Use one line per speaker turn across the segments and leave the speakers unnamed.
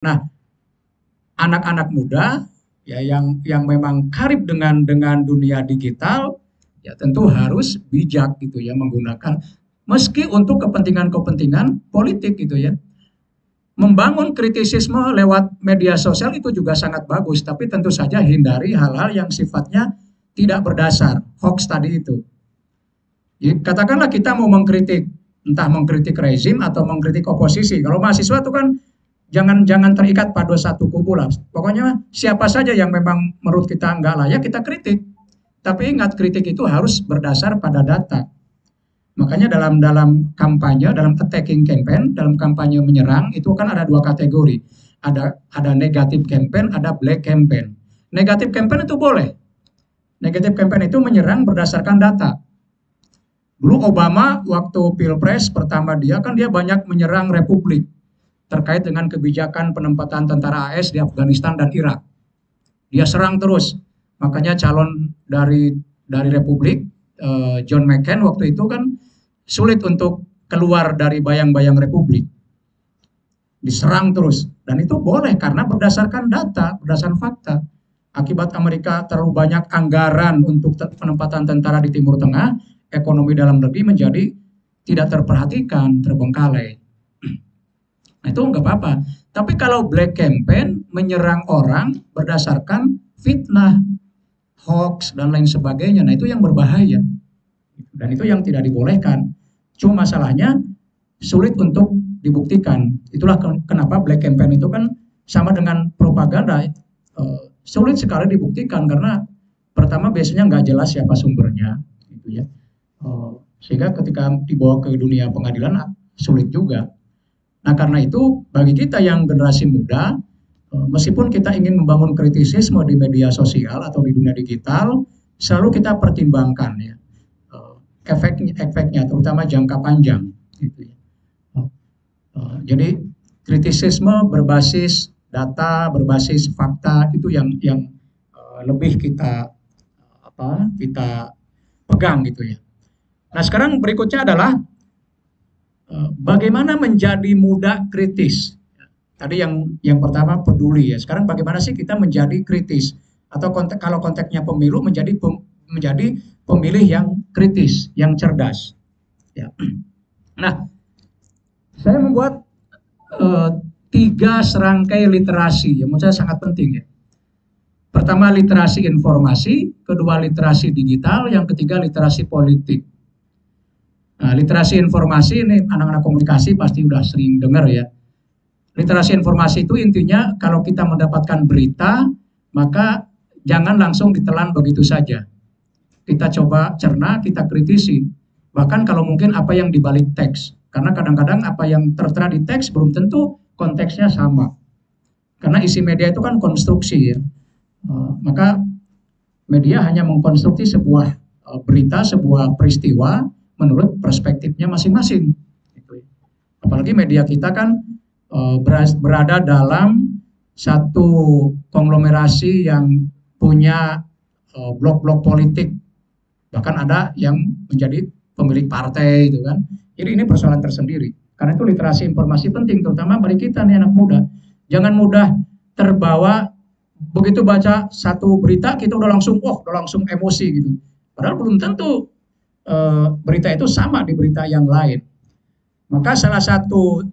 Nah, anak-anak muda ya yang memang karib dengan dunia digital ya tentu harus bijak gitu ya menggunakan meski untuk kepentingan-kepentingan politik gitu ya. Membangun kritisisme lewat media sosial itu juga sangat bagus, tapi tentu saja hindari hal-hal yang sifatnya tidak berdasar, hoax tadi itu. Ya, katakanlah kita mau mengkritik, entah mengkritik rezim atau mengkritik oposisi. Kalau mahasiswa itu kan jangan jangan terikat pada satu kubu lah. Pokoknya siapa saja yang memang menurut kita nggak layak kita kritik. Tapi ingat kritik itu harus berdasar pada data. Makanya dalam dalam kampanye, dalam attacking campaign, dalam kampanye menyerang itu kan ada dua kategori. Ada negatif campaign, ada black campaign. Negatif campaign itu boleh. Negatif campaign itu menyerang berdasarkan data. Dulu Obama waktu Pilpres pertama dia banyak menyerang Republik terkait dengan kebijakan penempatan tentara AS di Afghanistan dan Irak. Dia serang terus. Makanya calon dari Republik John McCain waktu itu kan sulit untuk keluar dari bayang-bayang Republik. Diserang terus dan itu boleh karena berdasarkan data, berdasarkan fakta. Akibat Amerika terlalu banyak anggaran untuk penempatan tentara di Timur Tengah, ekonomi dalam negeri menjadi tidak terperhatikan, terbengkalai. Nah itu nggak apa-apa. Tapi kalau black campaign menyerang orang berdasarkan fitnah, hoax dan lain sebagainya, nah itu yang berbahaya. Dan itu yang tidak dibolehkan. Cuma masalahnya sulit untuk dibuktikan. Itulah kenapa black campaign itu kan sama dengan propaganda. Sulit sekali dibuktikan karena pertama biasanya nggak jelas siapa sumbernya, gitu ya. Sehingga ketika dibawa ke dunia pengadilan sulit juga. Nah karena itu bagi kita yang generasi muda, meskipun kita ingin membangun kritisisme di media sosial atau di dunia digital, selalu kita pertimbangkan ya efeknya, terutama jangka panjang. Gitu ya. Jadi kritisisme berbasis data, berbasis fakta itu yang lebih kita pegang gitu ya. Nah sekarang berikutnya adalah bagaimana menjadi muda kritis. Tadi yang pertama peduli ya. Sekarang bagaimana sih kita menjadi kritis atau kalau konteksnya pemilu menjadi pemilih yang kritis, yang cerdas. Ya. Nah, saya membuat 3 serangkai literasi yang menurut saya sangat penting ya. Pertama literasi informasi, kedua literasi digital, yang ketiga literasi politik. Nah, literasi informasi ini anak-anak komunikasi pasti udah sering dengar ya. Literasi informasi itu intinya kalau kita mendapatkan berita, maka jangan langsung ditelan begitu saja. Kita coba cerna, kita kritisi. Bahkan kalau mungkin apa yang dibalik teks. Karena kadang-kadang apa yang tertera di teks belum tentu konteksnya sama. Karena isi media itu kan konstruksi ya. Maka media hanya mengkonstruksi sebuah berita, sebuah peristiwa menurut perspektifnya masing-masing. Apalagi media kita kan berada dalam satu konglomerasi yang punya blok-blok politik, bahkan ada yang menjadi pemilik partai itu kan. Jadi ini persoalan tersendiri. Karena itu literasi informasi penting, terutama bagi kita nih anak muda. Jangan mudah terbawa begitu baca satu berita kita udah langsung emosi gitu. Padahal belum tentu berita itu sama di berita yang lain. Maka salah satu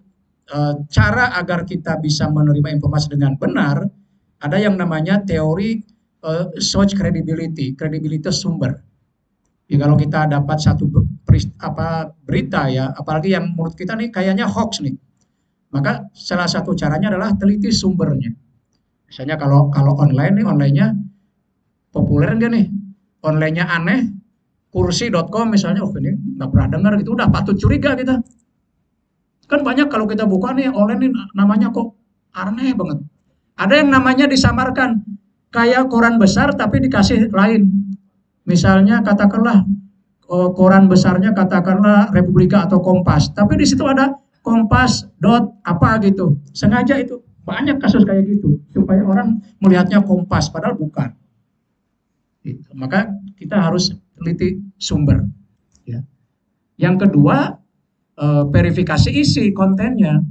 cara agar kita bisa menerima informasi dengan benar, ada yang namanya teori source credibility, kredibilitas sumber. Ya, kalau kita dapat satu berita ya, apalagi yang menurut kita nih kayaknya hoax nih, maka salah satu caranya adalah teliti sumbernya. Misalnya kalau online nih, onlinenya populer nggak nih, onlinenya aneh, kursi.com misalnya, ini nggak pernah dengar gitu, udah patut curiga kita. Kan banyak kalau kita buka nih online nih namanya kok aneh banget. Ada yang namanya disamarkan kayak koran besar tapi dikasih lain. Misalnya katakanlah koran besarnya katakanlah Republika atau Kompas, tapi di situ ada Kompas apa gitu. Sengaja itu banyak kasus kayak gitu supaya orang melihatnya Kompas padahal bukan. Gitu. Maka kita harus teliti sumber. Ya. Yang kedua verifikasi isi kontennya.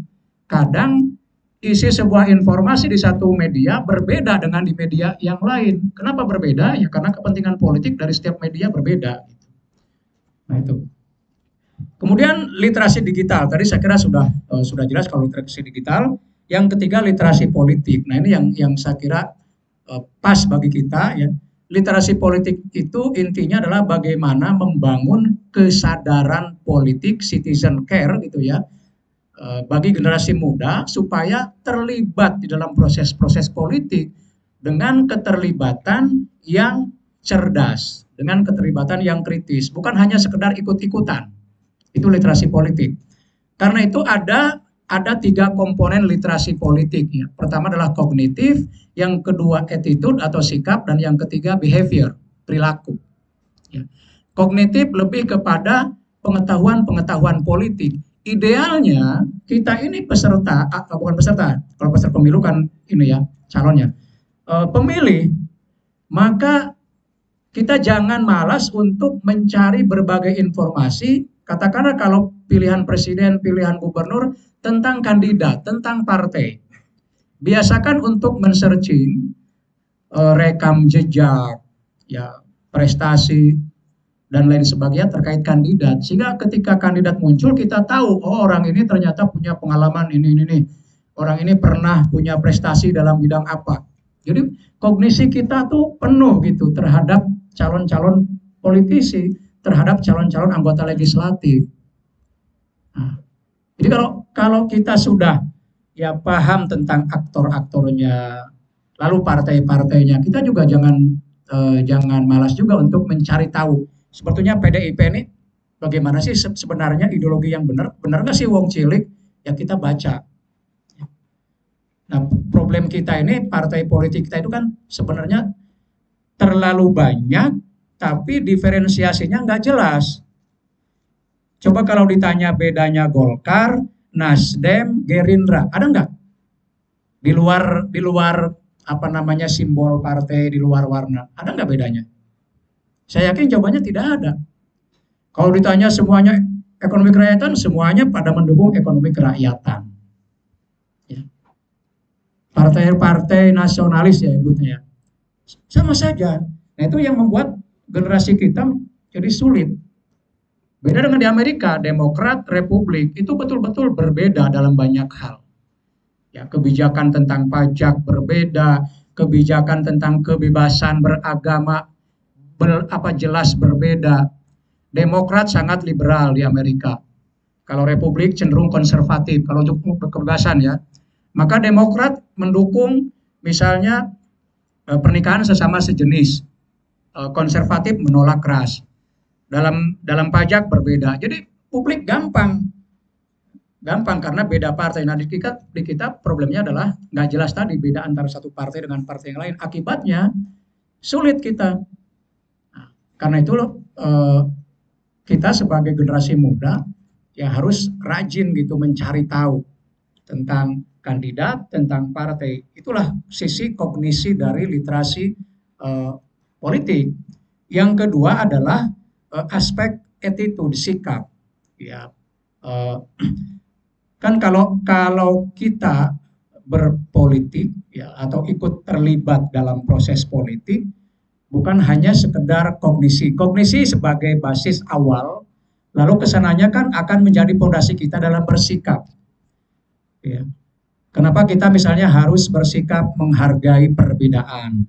Kadang isi sebuah informasi di satu media berbeda dengan di media yang lain. Kenapa berbeda? Ya karena kepentingan politik dari setiap media berbeda. Nah itu. Kemudian literasi digital. Tadi saya kira sudah jelas kalau literasi digital. Yang ketiga literasi politik. Nah ini yang saya kira pas bagi kita ya. Literasi politik itu intinya adalah bagaimana membangun kesadaran politik, citizen care gitu ya, bagi generasi muda supaya terlibat di dalam proses-proses politik dengan keterlibatan yang cerdas, dengan keterlibatan yang kritis, bukan hanya sekedar ikut-ikutan. Itu literasi politik. Karena itu ada tiga komponen literasi politik ya. Pertama adalah kognitif, yang kedua attitude atau sikap, dan yang ketiga behavior, perilaku. Ya. Kognitif lebih kepada pengetahuan politik. Idealnya kita ini peserta, bukan peserta, kalau peserta pemilu kan ini ya calonnya, pemilih, maka kita jangan malas untuk mencari berbagai informasi. Katakanlah kalau pilihan presiden, pilihan gubernur, tentang kandidat, tentang partai. Biasakan untuk men-searching rekam jejak, ya, prestasi, dan lain sebagainya terkait kandidat. Sehingga ketika kandidat muncul, kita tahu, oh orang ini ternyata punya pengalaman ini. Orang ini pernah punya prestasi dalam bidang apa. Jadi kognisi kita tuh penuh gitu terhadap calon-calon politisi, terhadap calon-calon anggota legislatif. Nah, jadi kalau kita sudah ya paham tentang aktor-aktornya, lalu partai-partainya, kita juga jangan malas juga untuk mencari tahu. Sebetulnya PDIP ini bagaimana sih sebenarnya ideologi yang benar nggak sih wong cilik? Ya kita baca. Nah problem kita ini partai politik kita itu kan sebenarnya terlalu banyak, tapi diferensiasinya nggak jelas. Coba kalau ditanya bedanya Golkar, Nasdem, Gerindra, ada nggak? Di luar apa namanya simbol partai, di luar warna, ada nggak bedanya? Saya yakin jawabannya tidak ada. Kalau ditanya semuanya ekonomi kerakyatan, semuanya pada mendukung ekonomi kerakyatan. Ya. Partai-partai nasionalis ya ikutnya. Sama saja. Nah itu yang membuat generasi kita jadi sulit. Beda dengan di Amerika, Demokrat, Republik itu betul-betul berbeda dalam banyak hal. Ya, kebijakan tentang pajak berbeda, kebijakan tentang kebebasan beragama jelas berbeda. Demokrat sangat liberal di Amerika. Kalau Republik cenderung konservatif. Kalau untuk kebebasan ya, maka Demokrat mendukung misalnya pernikahan sesama sejenis. Konservatif menolak keras. Dalam pajak berbeda. Jadi publik gampang karena beda partai. Nah di kita problemnya adalah nggak jelas tadi beda antara satu partai dengan partai yang lain. Akibatnya sulit kita. Nah, karena itu kita sebagai generasi muda ya harus rajin gitu mencari tahu tentang kandidat, tentang partai. Itulah sisi kognisi dari literasi politik. Yang kedua adalah aspek attitude, sikap. Ya, kan kalau kita berpolitik ya atau ikut terlibat dalam proses politik, bukan hanya sekedar kognisi. Kognisi sebagai basis awal, lalu kesananya kan akan menjadi fondasi kita dalam bersikap. Ya. Kenapa kita misalnya harus bersikap menghargai perbedaan,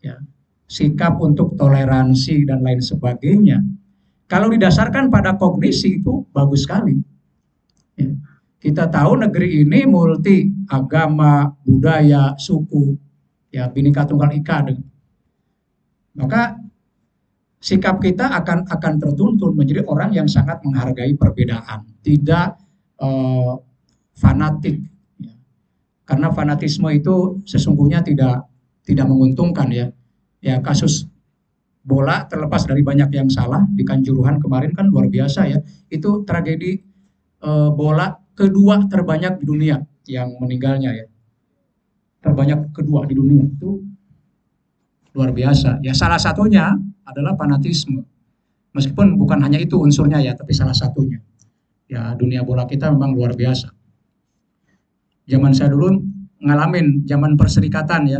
ya, sikap untuk toleransi dan lain sebagainya. Kalau didasarkan pada kognisi itu bagus sekali. Ya. Kita tahu negeri ini multi agama, budaya, suku, ya Bhinneka Tunggal Ika. Maka sikap kita akan tertuntun menjadi orang yang sangat menghargai perbedaan, tidak fanatik. Ya. Karena fanatisme itu sesungguhnya tidak menguntungkan ya. Ya kasus bola terlepas dari banyak yang salah di Kanjuruhan kemarin kan luar biasa ya. Itu tragedi bola kedua terbanyak di dunia yang meninggalnya ya. Terbanyak kedua di dunia itu luar biasa. Ya salah satunya adalah fanatisme. Meskipun bukan hanya itu unsurnya ya, tapi salah satunya. Ya dunia bola kita memang luar biasa. Zaman saya dulu ngalamin zaman perserikatan ya,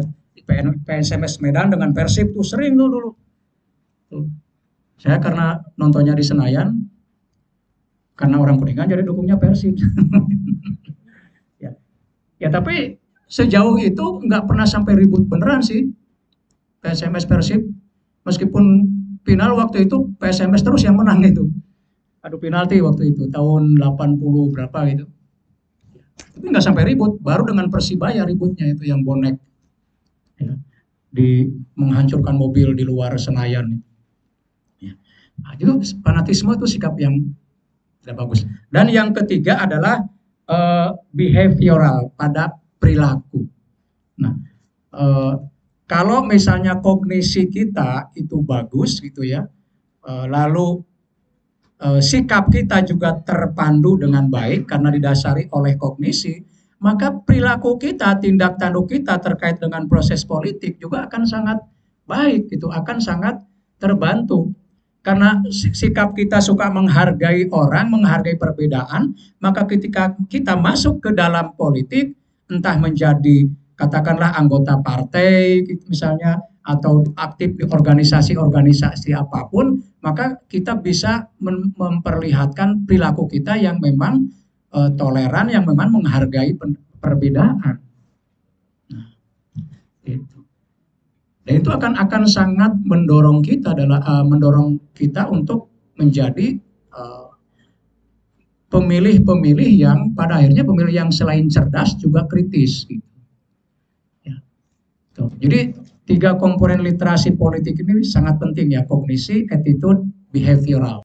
PSMS Medan dengan Persib tuh sering tuh dulu. Tuh. Saya karena nontonnya di Senayan, karena orang Kuningan jadi dukungnya Persib. Ya, ya tapi sejauh itu nggak pernah sampai ribut beneran sih PSMS Persib. Meskipun final waktu itu PSMS terus yang menang itu. Adu penalti waktu itu tahun 80 berapa gitu. Tapi nggak sampai ribut, baru dengan Persibaya ributnya itu yang bonek ya, di menghancurkan mobil di luar Senayan. Ya. Nah, itu fanatisme itu sikap yang tidak bagus. Dan yang ketiga adalah behavioral pada perilaku. Nah, kalau misalnya kognisi kita itu bagus gitu ya, lalu sikap kita juga terpandu dengan baik karena didasari oleh kognisi, maka perilaku kita, tindak tanduk kita terkait dengan proses politik juga akan sangat baik, gitu, akan sangat terbantu. Karena sikap kita suka menghargai orang, menghargai perbedaan, maka ketika kita masuk ke dalam politik, entah menjadi katakanlah anggota partai misalnya, atau aktif di organisasi-organisasi apapun, maka kita bisa memperlihatkan perilaku kita yang memang toleran, yang memang menghargai perbedaan. Nah, itu. Dan itu akan sangat mendorong kita mendorong kita untuk menjadi pemilih-pemilih yang pada akhirnya pemilih yang selain cerdas juga kritis. Gitu. Ya. Tuh. Jadi 3 komponen literasi politik ini sangat penting ya, kognisi, attitude, behavioral.